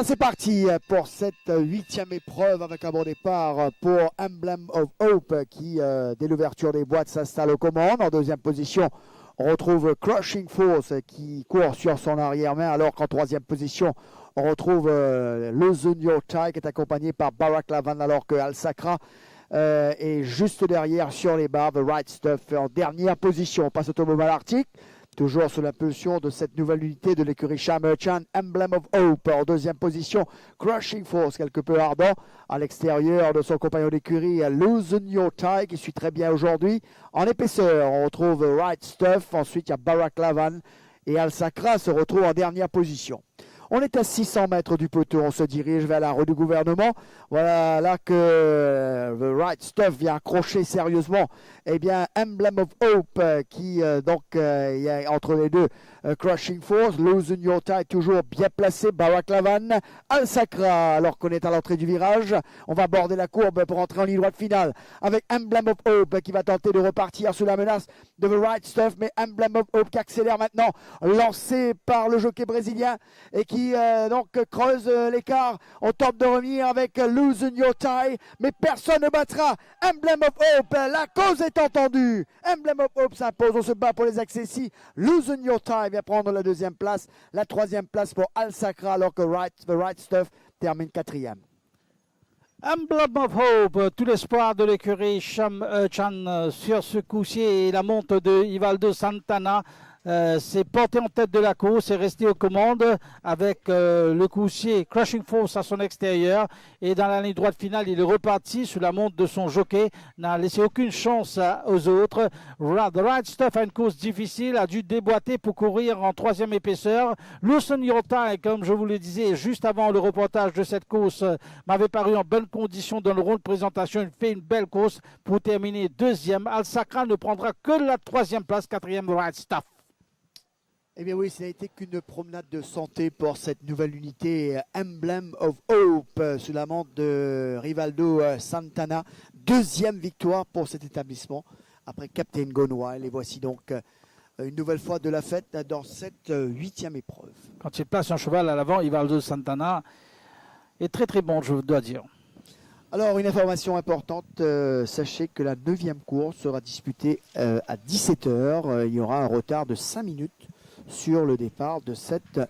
Voilà, c'est parti pour cette 8e épreuve avec un bon départ pour Emblem of Hope qui, dès l'ouverture des boîtes, s'installe aux commandes. En deuxième position, on retrouve Crushing Force qui court sur son arrière-main, alors qu'en troisième position, on retrouve Losing Your Tie qui est accompagné par Barack Lavan, alors que Al Sacra est juste derrière sur les barres. The Right Stuff en dernière position. On passe au Automobile Arctic. Toujours sous l'impulsion de cette nouvelle unité de l'écurie Shamerchan, Emblem of Hope en deuxième position, Crushing Force quelque peu ardent à l'extérieur de son compagnon d'écurie Losing Your Tie qui suit très bien aujourd'hui. En épaisseur, on retrouve Right Stuff, ensuite il y a Barack Lavan et Al Sacra se retrouve en dernière position. On est à 600 mètres du poteau, on se dirige vers la rue du gouvernement. Voilà là que The Right Stuff vient accrocher sérieusement. Eh bien, Emblem of Hope qui il y a entre les deux Crushing Force, Losing Your Tie toujours bien placé, Barack Lavan, Al Sacra alors qu'on est à l'entrée du virage. On va aborder la courbe pour entrer en ligne droite finale avec Emblem of Hope qui va tenter de repartir sous la menace de The Right Stuff, mais Emblem of Hope qui accélère maintenant, lancé par le jockey brésilien et qui creuse l'écart. On tente de revenir avec Losing Your Tie, mais personne ne battra Emblem of Hope. La cause est entendue. Emblem of Hope s'impose. On se bat pour les accessis. Losing Your Tie vient prendre la deuxième place. La troisième place pour Al Sacra, alors que The Right Stuff termine quatrième. Emblem of Hope, tout l'espoir de l'écurie Shamerchan sur ce coup-ci et la monte de Ivaldo Santana. C'est porté en tête de la course et resté aux commandes avec le coussier Crushing Force à son extérieur, et dans la ligne droite finale il est reparti sous la montre de son jockey, n'a laissé aucune chance aux autres. The Right Stuff a une course difficile, a dû déboîter pour courir en troisième épaisseur. Losing Your Tie, comme je vous le disais juste avant le reportage de cette course, m'avait paru en bonne condition dans le rond de présentation. Il fait une belle course pour terminer deuxième. Al Sacra ne prendra que la troisième place, quatrième The Right Stuff. Eh bien oui, ça n'a été qu'une promenade de santé pour cette nouvelle unité Emblem of Hope sous la montre de Rivaldo Santana. Deuxième victoire pour cet établissement après Captain Gone Wild. Et voici donc une nouvelle fois de la fête dans cette 8e épreuve. Quand il place un cheval à l'avant, Rivaldo Santana est très très bon, je dois dire. Alors, une information importante, sachez que la 9e course sera disputée à 17h. Il y aura un retard de 5 minutes sur le départ de cette